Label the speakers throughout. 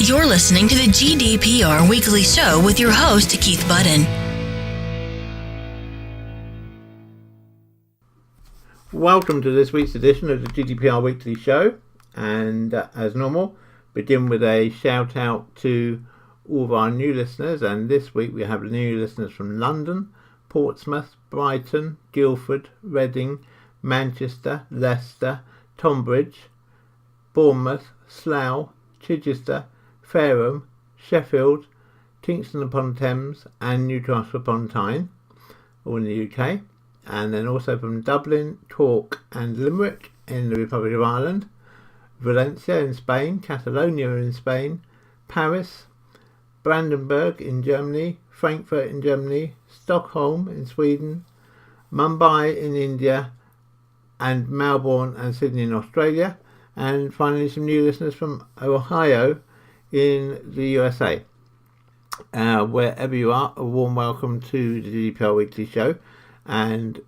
Speaker 1: You're listening to the GDPR Weekly Show with your host, Keith Budden.
Speaker 2: Welcome to this week's edition of the GDPR Weekly Show, and as normal, begin with a shout out to all of our new listeners. And this week we have new listeners from London, Portsmouth, Brighton, Guildford, Reading, Manchester, Leicester, Tonbridge, Bournemouth, Slough, Chichester, Fareham, Sheffield, Kingston upon Thames and Newcastle upon Tyne, all in the UK. And then also from Dublin, Cork and Limerick in the Republic of Ireland, Valencia in Spain, Catalonia in Spain, Paris, Brandenburg in Germany, Frankfurt in Germany, Stockholm in Sweden, Mumbai in India, and Melbourne and Sydney in Australia. And finally some new listeners from Ohio in the USA. Wherever you are, a warm welcome to the GDPR Weekly Show, and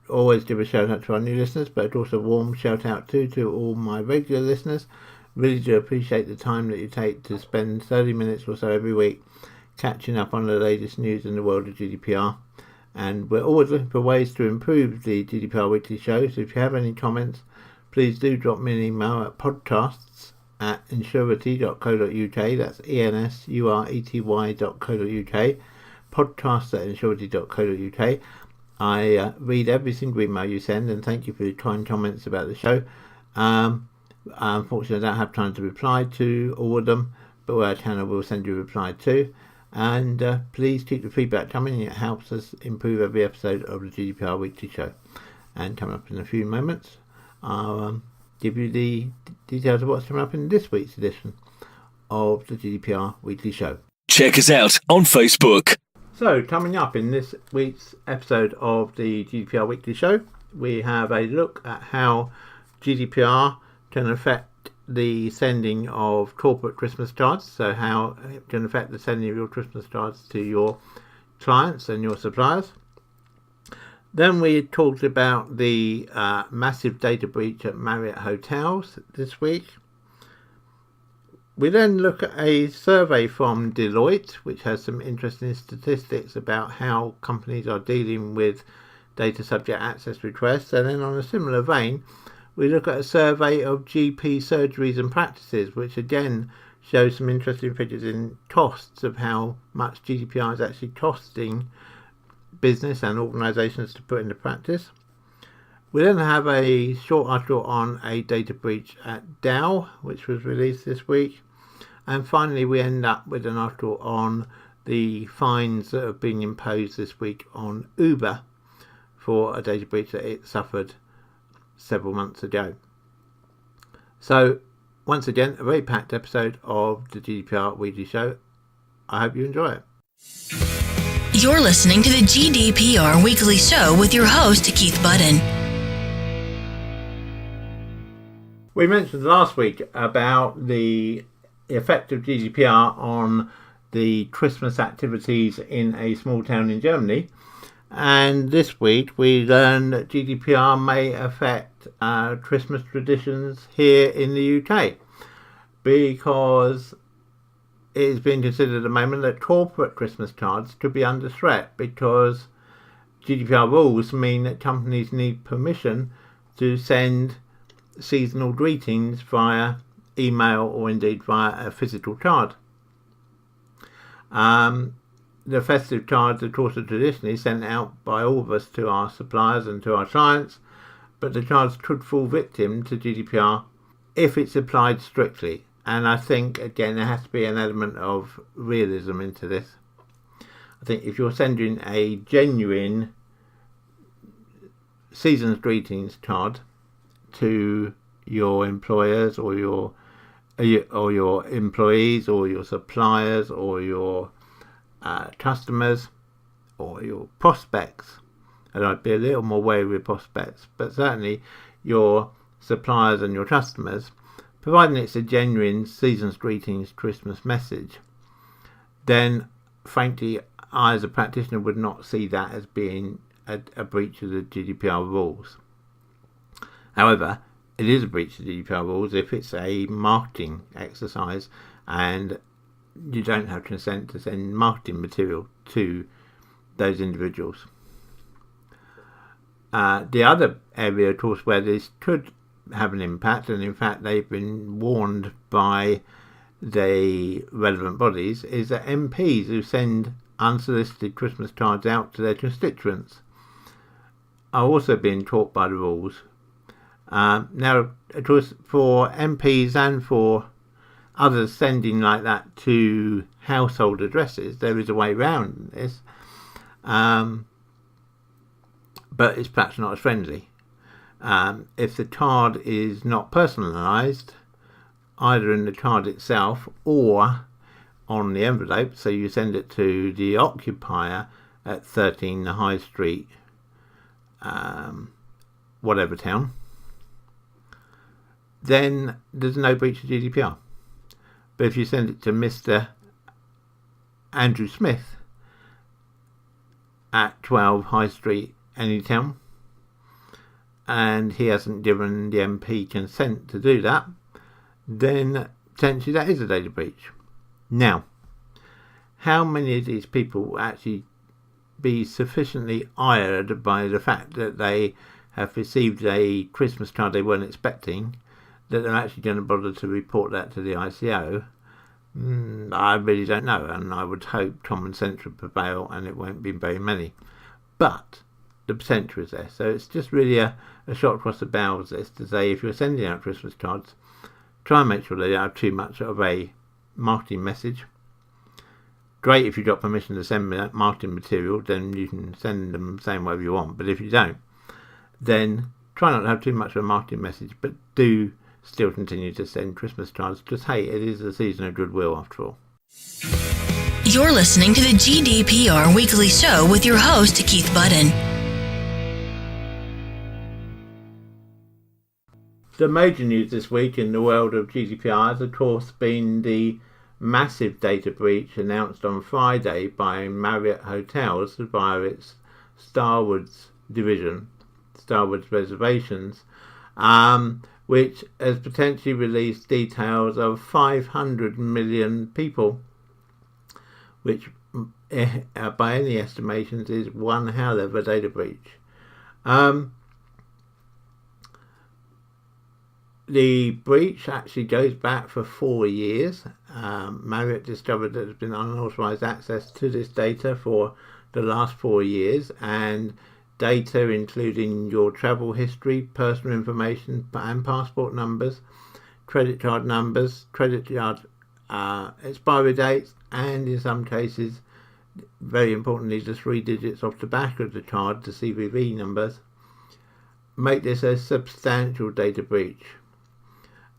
Speaker 2: always give a shout out to our new listeners, but also a warm shout out to all my regular listeners. Really do appreciate the time that you take to spend 30 minutes or so every week catching up on the latest news in the world of GDPR. And we're always looking for ways to improve the GDPR Weekly Show, so if you have any comments, please do drop me an email at podcasts@insurity.co.uk. That's ensurety.co.uk. podcasts@insurity.co.uk. I read every single email you send, and thank you for your kind comments about the show. Unfortunately, I don't have time to reply to all of them, but where I can, I will send you a reply too. And please keep the feedback coming. It helps us improve every episode of the GDPR Weekly Show. And coming up in a few moments, I'll give you the details of what's coming up in this week's edition of the GDPR Weekly Show.
Speaker 3: Check us out on Facebook.
Speaker 2: So, coming up in this week's episode of the GDPR Weekly Show, we have a look at how GDPR can affect the sending of corporate Christmas cards. So, how it can affect the sending of your Christmas cards to your clients and your suppliers. Then we talked about the massive data breach at Marriott Hotels this week. We then look at a survey from Deloitte, which has some interesting statistics about how companies are dealing with data subject access requests. And then on a similar vein, we look at a survey of GP surgeries and practices, which again shows some interesting figures in costs of how much GDPR is actually costing business and organisations to put into practice. We then have a short article on a data breach at Dell, which was released this week. And finally, we end up with an article on the fines that have been imposed this week on Uber for a data breach that it suffered several months ago. So, once again, a very packed episode of the GDPR Weekly Show. I hope you enjoy it.
Speaker 1: You're listening to the GDPR Weekly Show with your host, Keith Budden.
Speaker 2: We mentioned last week about the effect of GDPR on the Christmas activities in a small town in Germany. And this week we learned that GDPR may affect Christmas traditions here in the UK, because it is being considered at the moment that corporate Christmas cards could be under threat, because GDPR rules mean that companies need permission to send seasonal greetings via email or indeed via a physical card. The festive cards, of course, are traditionally sent out by all of us to our suppliers and to our clients, but the cards could fall victim to GDPR if it's applied strictly. And I think, again, there has to be an element of realism into this. I think if you're sending a genuine season's greetings card to your employers or your employees or your suppliers or your customers or your prospects, and I'd be a little more wary with prospects, but certainly your suppliers and your customers, providing it's a genuine season's greetings Christmas message, then frankly I as a practitioner would not see that as being a breach of the GDPR rules. However, it is a breach of GDPR rules if it's a marketing exercise and you don't have consent to send marketing material to those individuals. The other area, of course, where this could have an impact, and in fact they've been warned by the relevant bodies, is that MPs who send unsolicited Christmas cards out to their constituents are also being taught by the rules. Now, of course, for MPs and for others sending like that to household addresses, there is a way around this, but it's perhaps not as friendly. If the card is not personalised, either in the card itself or on the envelope, so you send it to the occupier at 13 the High Street, whatever town, then there's no breach of GDPR. But if you send it to Mr. Andrew Smith at 12 High Street, any town, and he hasn't given the MP consent to do that, then potentially that is a data breach. Now, how many of these people will actually be sufficiently ired by the fact that they have received a Christmas card they weren't expecting, that they're actually going to bother to report that to the ICO? I really don't know, and I would hope common sense would prevail and it won't be very many. But the potential is there. So it's just really a shot across the bows, this, to say if you're sending out Christmas cards, try and make sure they don't have too much of a marketing message. Great if you've got permission to send me that marketing material, then you can send them saying whatever you want. But if you don't, then try not to have too much of a marketing message, but do still continue to send Christmas cards, because hey, it is a season of goodwill after all.
Speaker 1: You're listening to the GDPR Weekly Show with your host, Keith Budden.
Speaker 2: The major news this week in the world of GDPR has, of course, been the massive data breach announced on Friday by Marriott Hotels via its Starwoods division, Starwoods Reservations, which has potentially released details of 500 million people, which by any estimations is one hell of a data breach. The breach actually goes back for 4 years. Marriott discovered that there's been unauthorized access to this data for the last 4 years, and data including your travel history, personal information and passport numbers, credit card numbers, credit card expiry dates, and in some cases, very importantly, the 3 digits off the back of the card, the CVV numbers, make this a substantial data breach.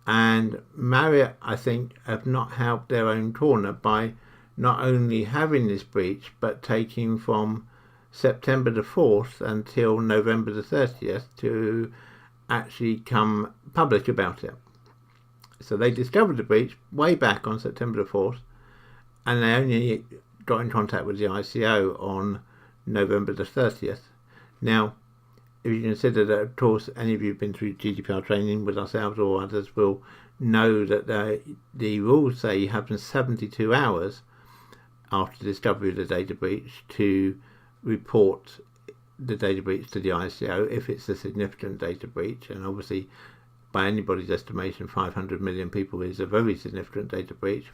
Speaker 2: And Marriott, I think, have not helped their own corner by not only having this breach, but taking from September the 4th until November the 30th to actually come public about it. So they discovered the breach way back on September the 4th, and they only got in contact with the ICO on November the 30th. Now, if you consider that, of course, any of you who've been through GDPR training with ourselves or others will know that the rules say you have 72 hours after discovery of the data breach to report the data breach to the ICO if it's a significant data breach. And obviously, by anybody's estimation, 500 million people is a very significant data breach.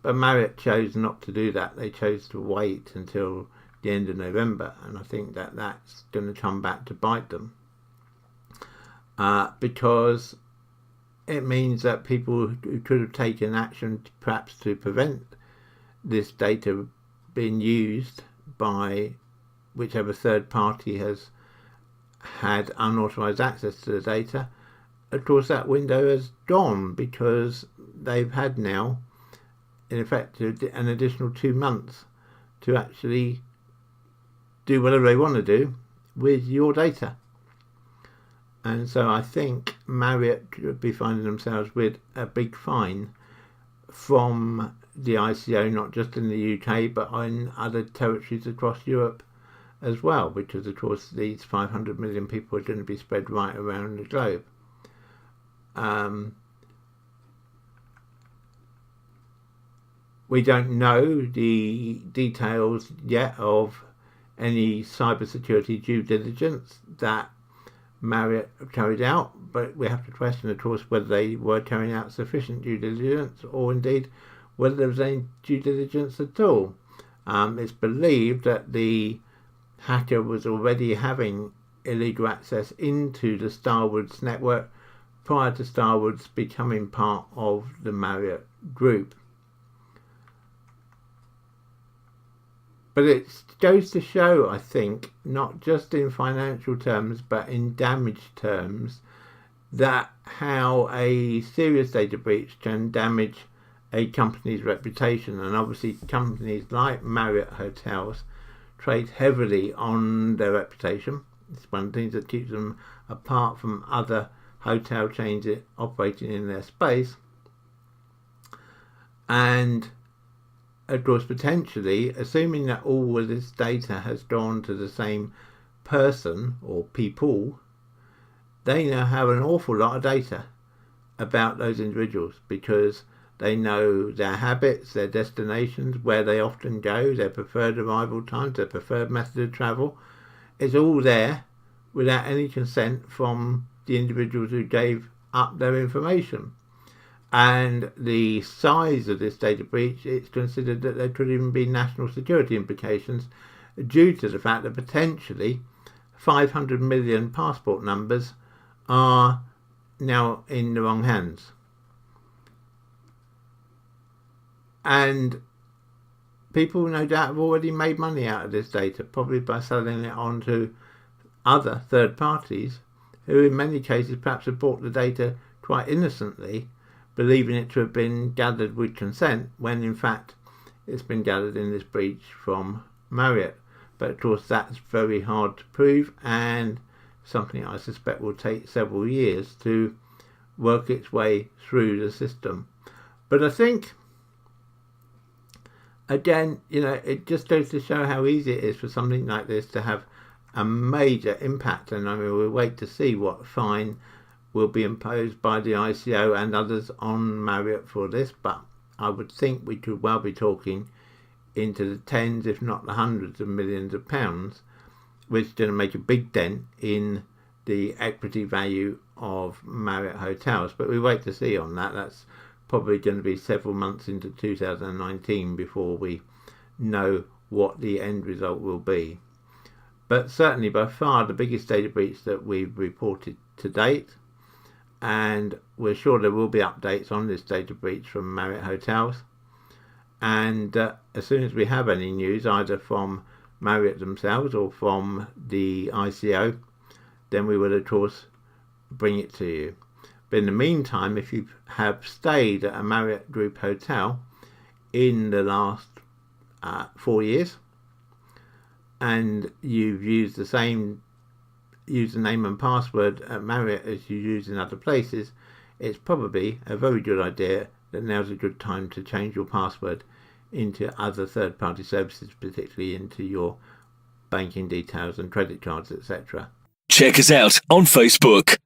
Speaker 2: But Marriott chose not to do that. They chose to wait until the end of November, and I think that that's going to come back to bite them, because it means that people who could have taken action perhaps to prevent this data being used by whichever third party has had unauthorized access to the data, of course that window has gone, because they've had now in effect an additional 2 months to actually do whatever they want to do with your data. And so I think Marriott could be finding themselves with a big fine from the ICO, not just in the UK, but in other territories across Europe as well, because of course these 500 million people are going to be spread right around the globe. We don't know the details yet of any cybersecurity due diligence that Marriott carried out, but we have to question, of course, whether they were carrying out sufficient due diligence, or indeed whether there was any due diligence at all. It's believed that the hacker was already having illegal access into the Starwoods network prior to Starwoods becoming part of the Marriott group. But it goes to show, I think, not just in financial terms, but in damage terms, that how a serious data breach can damage a company's reputation. And obviously companies like Marriott Hotels trade heavily on their reputation. It's one of the things that keeps them apart from other hotel chains operating in their space. And of course, potentially, assuming that all of this data has gone to the same person or people, they now have an awful lot of data about those individuals, because they know their habits, their destinations, where they often go, their preferred arrival times, their preferred method of travel. It's all there without any consent from the individuals who gave up their information. And the size of this data breach, it's considered that there could even be national security implications due to the fact that potentially 500 million passport numbers are now in the wrong hands. And people no doubt have already made money out of this data, probably by selling it on to other third parties who in many cases perhaps have bought the data quite innocently, believing it to have been gathered with consent, when in fact it's been gathered in this breach from Marriott. But of course that's very hard to prove, and something I suspect will take several years to work its way through the system. But I think, again, it just goes to show how easy it is for something like this to have a major impact. And I mean, we'll wait to see what fine will be imposed by the ICO and others on Marriott for this, but I would think we could well be talking into the tens, if not the hundreds of millions of pounds, which is going to make a big dent in the equity value of Marriott Hotels. But we wait to see on that. That's probably going to be several months into 2019 before we know what the end result will be. But certainly by far the biggest data breach that we've reported to date, and we're sure there will be updates on this data breach from Marriott Hotels. And as soon as we have any news, either from Marriott themselves or from the ICO, then we will of course bring it to you. But in the meantime, if you have stayed at a Marriott Group hotel in the last 4 years, and you've used the same username and password at Marriott as you use in other places, it's probably a very good idea that now's a good time to change your password into other third-party services, particularly into your banking details and credit cards, etc.
Speaker 3: Check us out on Facebook.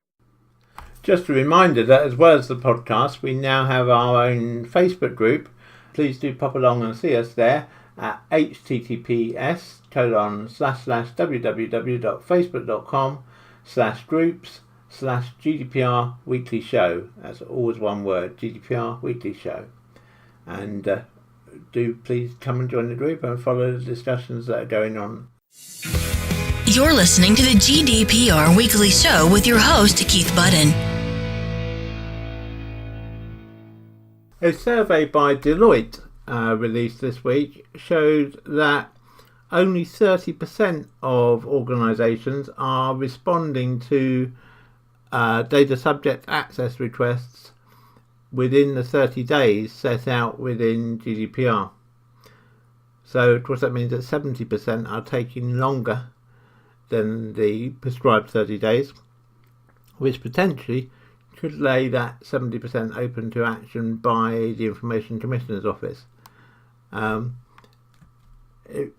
Speaker 2: Just a reminder that as well as the podcast, we now have our own Facebook group. Please do pop along and see us there at https://www.facebook.com/groups/GDPR Weekly Show. That's always one word, GDPR Weekly Show. And do please come and join the group and follow the discussions that are going on.
Speaker 1: You're listening to the GDPR Weekly Show with your host, Keith Budden.
Speaker 2: A survey by Deloitte released this week showed that only 30% of organisations are responding to data subject access requests within the 30 days set out within GDPR. So of course that means that 70% are taking longer than the prescribed 30 days, which potentially could lay that 70% open to action by the Information Commissioner's Office. It's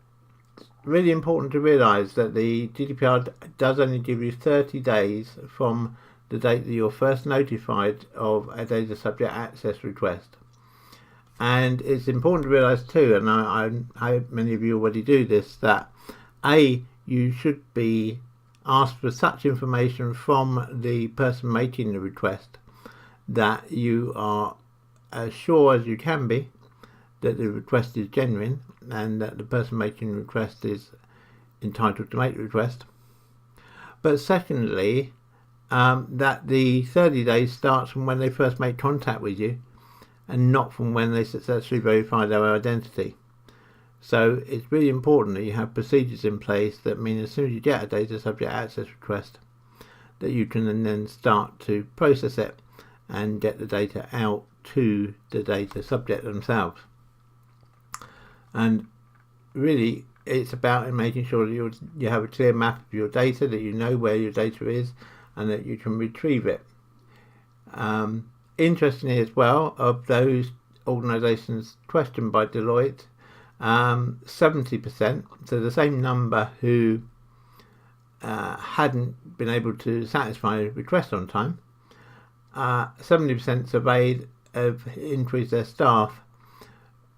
Speaker 2: really important to realise that the GDPR does only give you 30 days from the date that you're first notified of a data subject access request. And it's important to realise too, and I hope many of you already do this, that you should be asked for such information from the person making the request that you are as sure as you can be that the request is genuine and that the person making the request is entitled to make the request. But secondly, that the 30 days starts from when they first make contact with you and not from when they successfully verify their identity. So it's really important that you have procedures in place that mean as soon as you get a data subject access request that you can then start to process it and get the data out to the data subject themselves. And really it's about making sure that you have a clear map of your data, that you know where your data is and that you can retrieve it. Interestingly as well, of those organisations questioned by Deloitte, 70%, so the same number who hadn't been able to satisfy a request on time, 70% surveyed have increased their staff,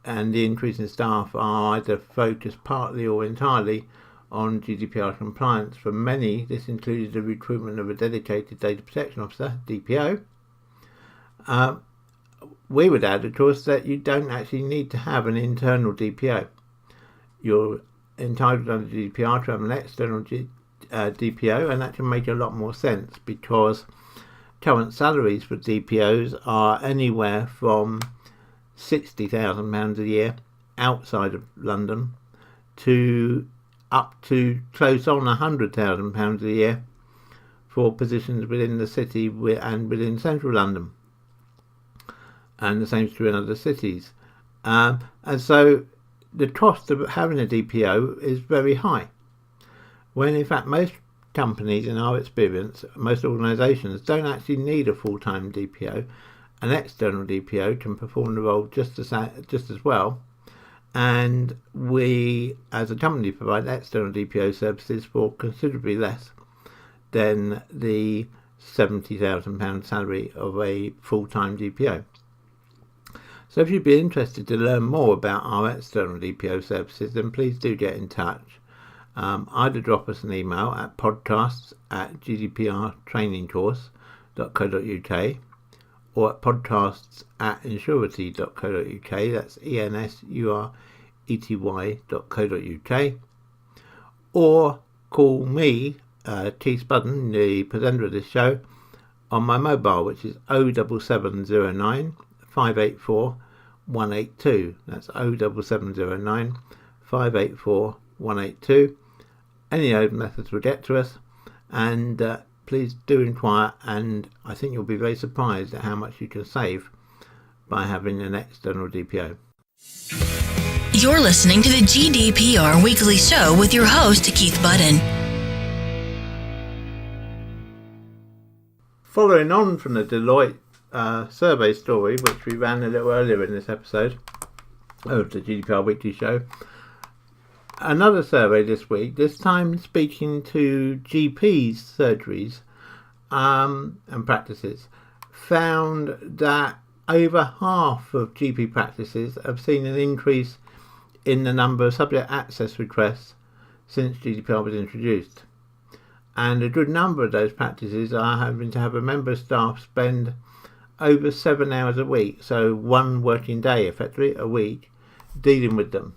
Speaker 2: and the increase in staff are either focused partly or entirely on GDPR compliance. For many, this included the recruitment of a dedicated data protection officer, DPO. We would add, of course, that you don't actually need to have an internal DPO. You're entitled under GDPR to have an external DPO, and that can make a lot more sense because current salaries for DPOs are anywhere from £60,000 a year outside of London to up to close on £100,000 a year for positions within the city and within central London. And the same is true in other cities. And so the cost of having a DPO is very high. When in fact most companies, in our experience, most organisations don't actually need a full-time DPO. An external DPO can perform the role just as well. And we, as a company, provide external DPO services for considerably less than the £70,000 salary of a full-time DPO. So if you'd be interested to learn more about our external DPO services, then please do get in touch. Either drop us an email at podcasts@gdprtrainingcourse.co.uk or at podcasts@insurety.co.uk, that's ensurety.co.uk, or call me, Keith Budden, the presenter of this show, on my mobile, which is 07709 584 182. That's 07709 584 182. Any of those methods will get to us, and please do inquire, and I think you'll be very surprised at how much you can save by having an external DPO.
Speaker 1: You're listening to the GDPR Weekly Show with your host, Keith Budden.
Speaker 2: Following on from the Deloitte survey story, which we ran a little earlier in this episode of the GDPR Weekly Show, another survey this week, this time speaking to GPs, surgeries and practices, found that over half of GP practices have seen an increase in the number of subject access requests since GDPR was introduced. And a good number of those practices are having to have a member of staff spend over 7 hours a week, so one working day effectively a week, dealing with them.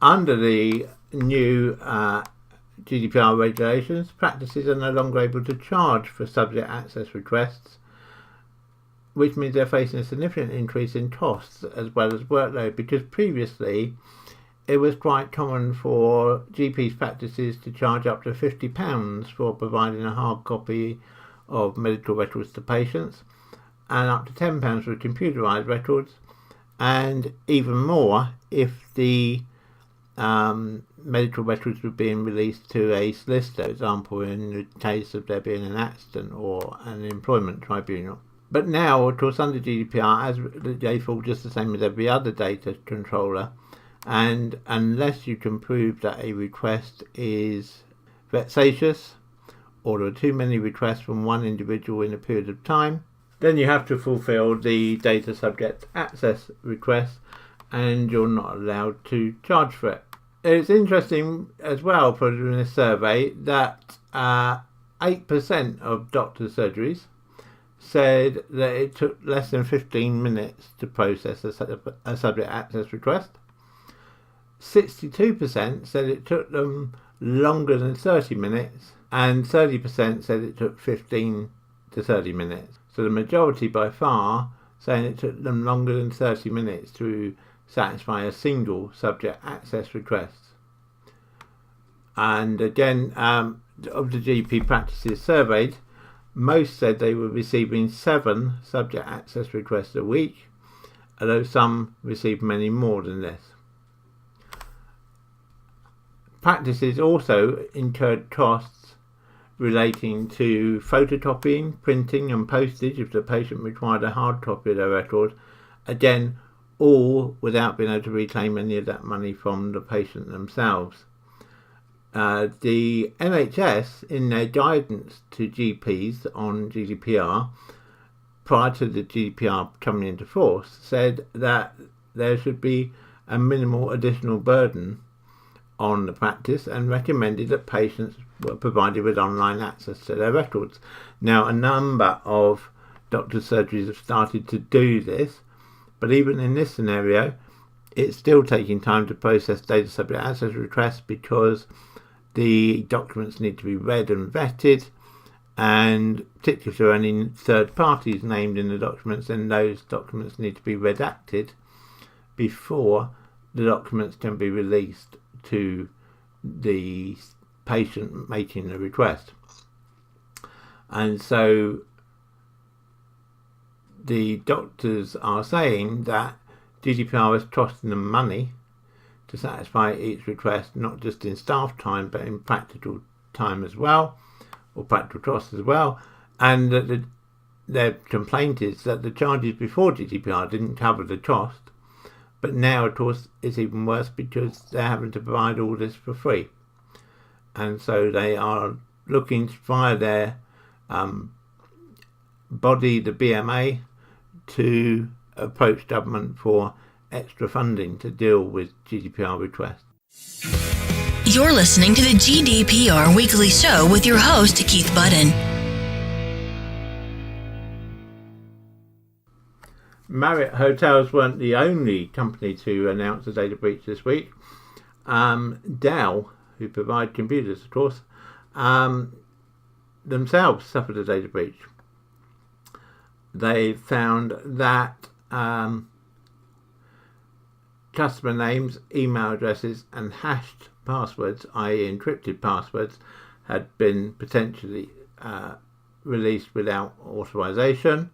Speaker 2: Under the new GDPR regulations, practices are no longer able to charge for subject access requests, which means they're facing a significant increase in costs as well as workload, because previously it was quite common for GPs practices to charge up to £50 for providing a hard copy of medical records to patients, and up to £10 for computerised records, and even more if the medical records were being released to a solicitor, for example in the case of there being an accident or an employment tribunal. But now, of course, under GDPR, as they fall just the same as every other data controller, and unless you can prove that a request is vexatious or there are too many requests from one individual in a period of time, then you have to fulfill the data subject access request, and you're not allowed to charge for it. It's interesting as well, from this survey, that 8% of doctors' surgeries said that it took less than 15 minutes to process a subject access request. 62% said it took them longer than 30 minutes, and 30% said it took 15 to 30 minutes. So the majority by far saying it took them longer than 30 minutes to satisfy a single subject access request. And again, of the GP practices surveyed, most said they were receiving 7 subject access requests a week, although some received many more than this. Practices also incurred costs relating to photocopying, printing and postage if the patient required a hard copy of their record, again all without being able to reclaim any of that money from the patient themselves. The NHS, in their guidance to GPs on GDPR prior to the GDPR coming into force, said that there should be a minimal additional burden on the practice and recommended that patients were provided with online access to their records. Now, a number of doctors' surgeries have started to do this, but even in this scenario, it's still taking time to process data subject access requests because the documents need to be read and vetted, and particularly if there are any third parties named in the documents, then those documents need to be redacted before the documents can be released to the patient making the request. And so the doctors are saying that GDPR is costing them money to satisfy each request, not just in staff time but in practical time as well, or practical costs as well, and that their complaint is that the charges before GDPR didn't cover the cost, but now of course it's even worse because they're having to provide all this for free, and so they are looking via their body, the BMA, to approach government for extra funding to deal with GDPR requests.
Speaker 1: You're listening to the GDPR Weekly Show with your host, Keith Budden.
Speaker 2: Marriott Hotels weren't the only company to announce a data breach this week. Dell, who provide computers, of course, themselves suffered a data breach. They found that customer names, email addresses and hashed passwords, i.e. encrypted passwords, had been potentially released without authorization.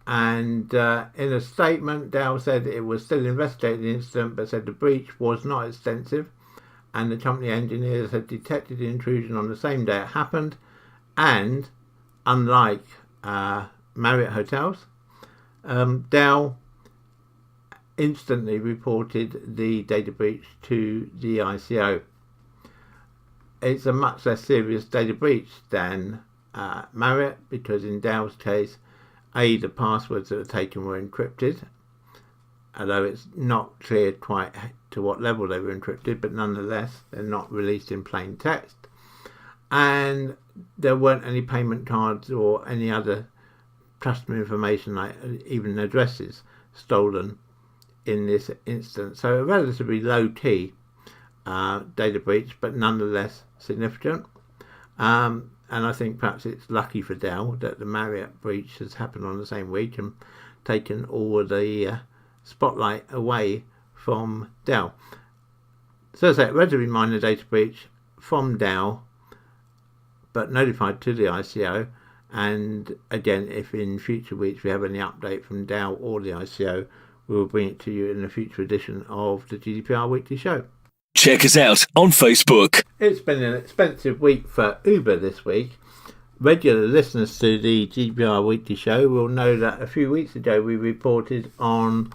Speaker 2: And in a statement, Dell said it was still investigating the incident, but said the breach was not extensive and the company engineers had detected the intrusion on the same day it happened, and unlike Marriott Hotels, Dell instantly reported the data breach to the ICO. It's a much less serious data breach than Marriott, because in Dell's case, the passwords that were taken were encrypted, although it's not clear quite to what level they were encrypted, but nonetheless they're not released in plain text, and there weren't any payment cards or any other customer information, like even addresses, stolen in this instance. So a relatively low-key data breach, but nonetheless significant. And I think perhaps it's lucky for Dell that the Marriott breach has happened on the same week and taken all of the spotlight away from Dell. So it's a relatively minor data breach from Dell, but notified to the ICO. And again, if in future weeks we have any update from Dell or the ICO, we will bring it to you in a future edition of the GDPR Weekly Show.
Speaker 3: Check us out on Facebook.
Speaker 2: It's been an expensive week for Uber this week. Regular listeners to the GDPR Weekly Show will know that a few weeks ago we reported on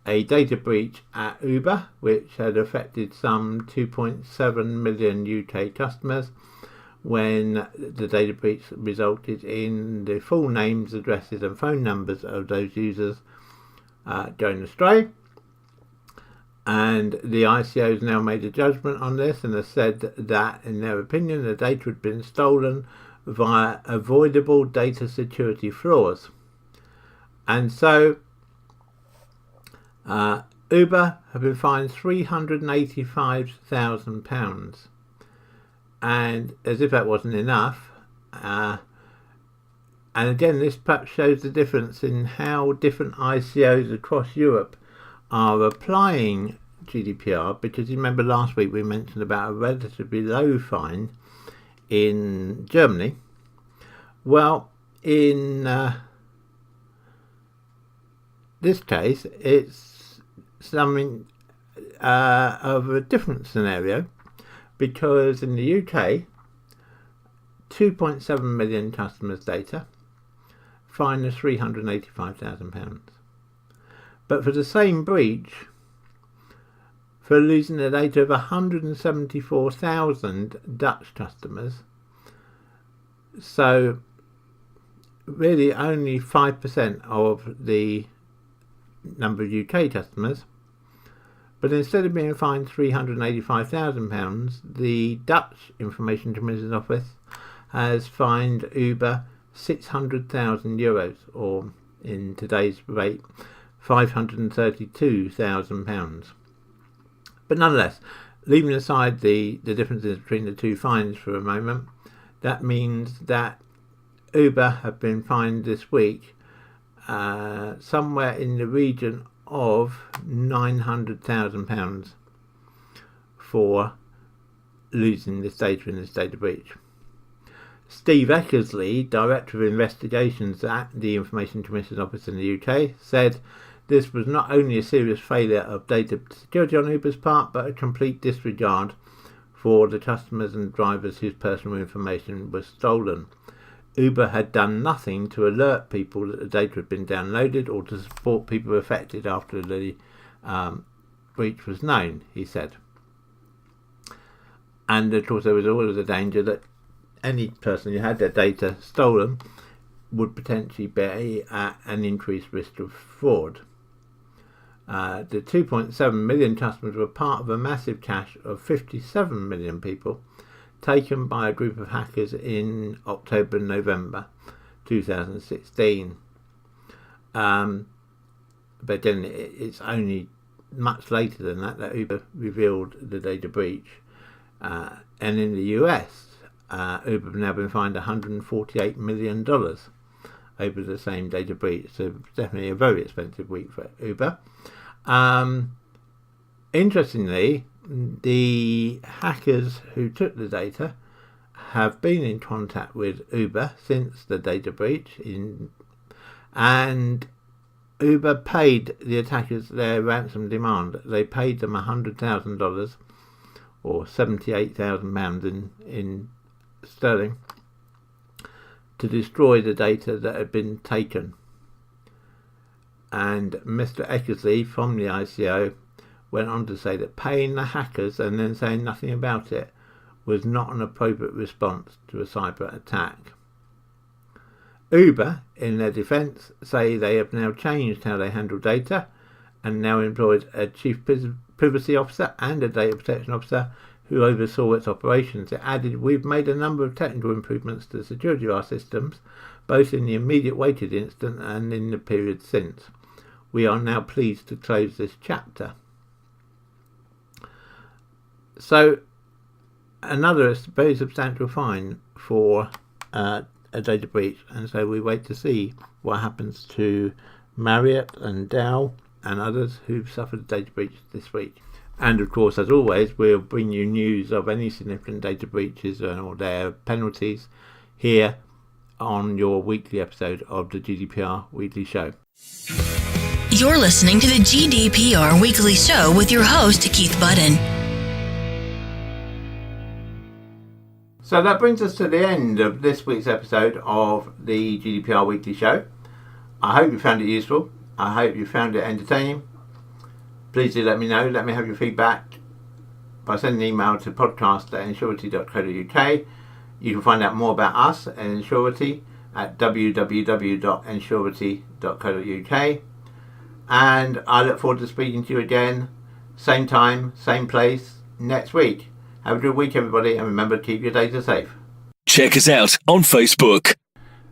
Speaker 2: a data breach at Uber, which had affected some 2.7 million UK customers, when the data breach resulted in the full names, addresses and phone numbers of those users going astray. And the ICO has now made a judgment on this and has said that, in their opinion, the data had been stolen via avoidable data security flaws. And so Uber have been fined £385,000. And as if that wasn't enough, and again, this perhaps shows the difference in how different ICOs across Europe are applying GDPR, because you remember last week we mentioned about a relatively low fine in Germany. Well, in this case, it's something of a different scenario, because in the UK, 2.7 million customers' data, fine is £385,000. But for the same breach, for losing the data of 174,000 Dutch customers, so really only 5% of the number of UK customers, but instead of being fined £385,000, the Dutch Information Commissioner's Office has fined Uber €600,000, or in today's rate, £532,000. But nonetheless, leaving aside the differences between the two fines for a moment, that means that Uber have been fined this week somewhere in the region of £900,000 for losing this data in this data breach. Steve Eckersley, Director of Investigations at the Information Commissioner's Office in the UK, said this was not only a serious failure of data security on Uber's part, but a complete disregard for the customers and drivers whose personal information was stolen. Uber had done nothing to alert people that the data had been downloaded or to support people affected after the breach was known, he said. And of course there was always the danger that any person who had their data stolen would potentially be at an increased risk of fraud. The 2.7 million customers were part of a massive cache of 57 million people taken by a group of hackers in October and November 2016. But then it's only much later than that Uber revealed the data breach. And in the US, Uber have now been fined $148 million over the same data breach. So definitely a very expensive week for Uber. Interestingly, the hackers who took the data have been in contact with Uber since the data breach, and Uber paid the attackers their ransom demand. They paid them $100,000 or £78,000 in sterling to destroy the data that had been taken. And Mr. Eckersley from the ICO went on to say that paying the hackers and then saying nothing about it was not an appropriate response to a cyber attack. Uber, in their defence, say they have now changed how they handle data and now employed a chief privacy officer and a data protection officer who oversaw its operations. It added, "We've made a number of technical improvements to the security of our systems, both in the immediate waited incident and in the period since. We are now pleased to close this chapter." So another very substantial fine for a data breach, and so we wait to see what happens to Marriott and Dell and others who've suffered a data breach this week. And of course, as always, we'll bring you news of any significant data breaches or their penalties here on your weekly episode of the GDPR Weekly Show.
Speaker 1: You're listening to the GDPR Weekly Show with your host, Keith Budden.
Speaker 2: So that brings us to the end of this week's episode of the GDPR Weekly Show. I hope you found it useful. I hope you found it entertaining. Please do let me know. Let me have your feedback by sending an email to podcast@insurity.co.uk. You can find out more about us and Insurity at www.insurity.co.uk. And I look forward to speaking to you again, same time, same place, next week. Have a good week, everybody, and remember to keep your data safe.
Speaker 3: Check us out on Facebook.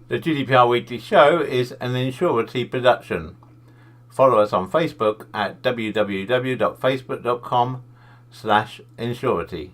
Speaker 2: The GDPR Weekly Show is an Insurity production. Follow us on Facebook at www.facebook.com/Insurity.